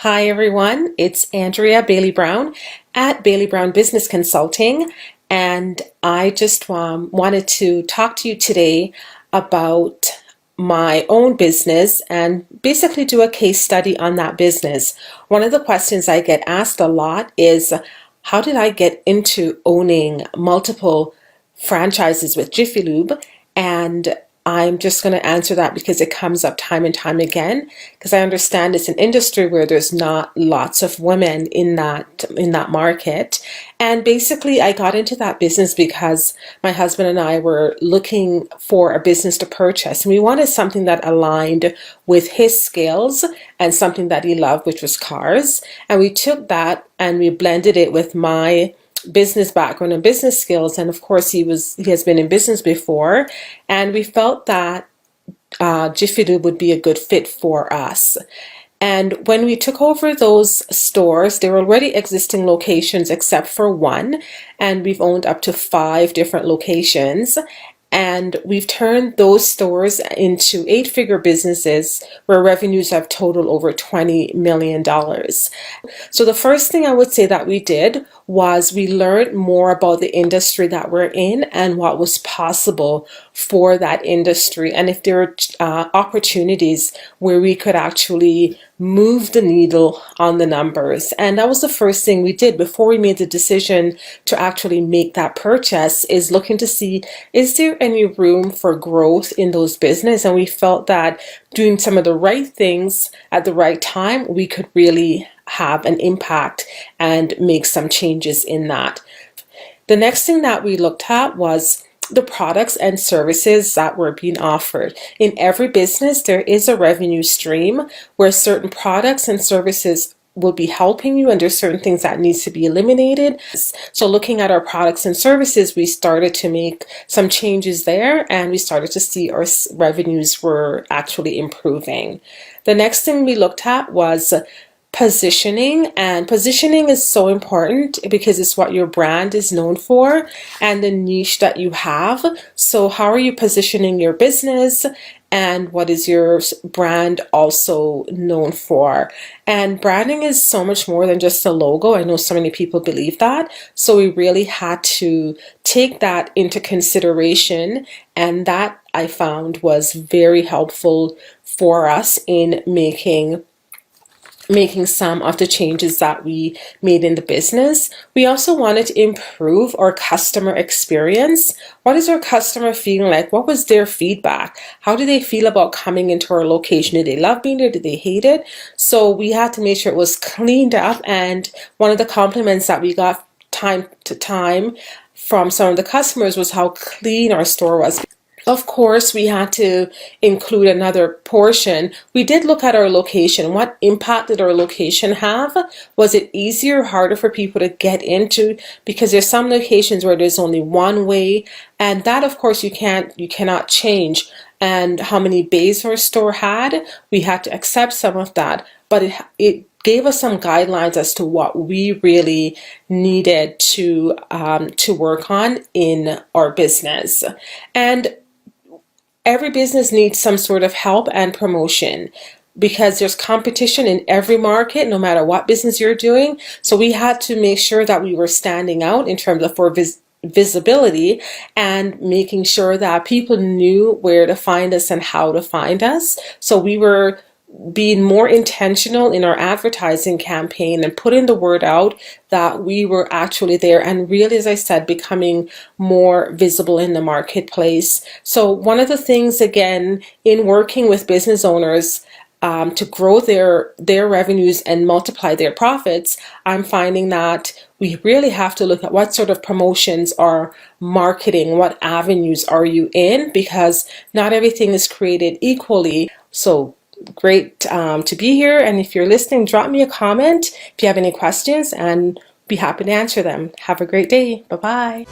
Hi everyone, it's Andrea Bailey Brown at Bailey Brown Business Consulting, and I just wanted to talk to you today about my own business and basically do a case study on that business. One of the questions I get asked a lot is, how did I get into owning multiple franchises with Jiffy Lube? And I'm just going to answer that because it comes up time and time again, because I understand it's an industry where there's not lots of women in that market. And basically I got into that business because my husband and I were looking for a business to purchase, and we wanted something that aligned with his skills and something that he loved, which was cars. And we took that and we blended it with my business background and business skills, and of course he has been in business before, and we felt that Jiffy Lube would be a good fit for us. And when we took over those stores, they were already existing locations except for one, and we've owned up to 5 different locations. And we've turned those stores into 8-figure businesses where revenues have totaled over $20 million. So the first thing I would say that we did was we learned more about the industry that we're in and what was possible for that industry, and if there are opportunities where we could actually move the needle on the numbers. And that was the first thing we did before we made the decision to actually make that purchase, is looking to see, is there any room for growth in those business? And we felt that doing some of the right things at the right time, we could really have an impact and make some changes in that. The next thing that we looked at was the products and services that were being offered. In every business, there is a revenue stream where certain products and services will be helping you, and there's certain things that needs to be eliminated. So looking at our products and services, we started to make some changes there, and we started to see our revenues were actually improving. The next thing we looked at was positioning, and positioning is so important because it's what your brand is known for and the niche that you have. So how are you positioning your business, and what is your brand also known for? And branding is so much more than just a logo. I know so many people believe that. So we really had to take that into consideration, and that I found was very helpful for us in making some of the changes that we made in the business. We also wanted to improve our customer experience. What is our customer feeling like? What was their feedback? How do they feel about coming into our location? Did they love being there? Did they hate it? So we had to make sure it was cleaned up, and one of the compliments that we got time to time from some of the customers was how clean our store was. Of course, we had to include another portion. We did look at our location. What impact did our location have? Was it easier or harder for people to get into? Because there's some locations where there's only one way, and that of course you cannot change. And how many bays our store had, we had to accept some of that, but it gave us some guidelines as to what we really needed to work on in our business. And every business needs some sort of help and promotion because there's competition in every market, no matter what business you're doing. So we had to make sure that we were standing out in terms of our visibility and making sure that people knew where to find us and how to find us. So we were being more intentional in our advertising campaign and putting the word out that we were actually there, and really, as I said, becoming more visible in the marketplace. So one of the things, again, in working with business owners to grow their revenues and multiply their profits, I'm finding that we really have to look at what sort of promotions are marketing, what avenues are you in, because not everything is created equally. So great to be here, and if you're listening, drop me a comment if you have any questions, and be happy to answer them. Have a great day. Bye-bye.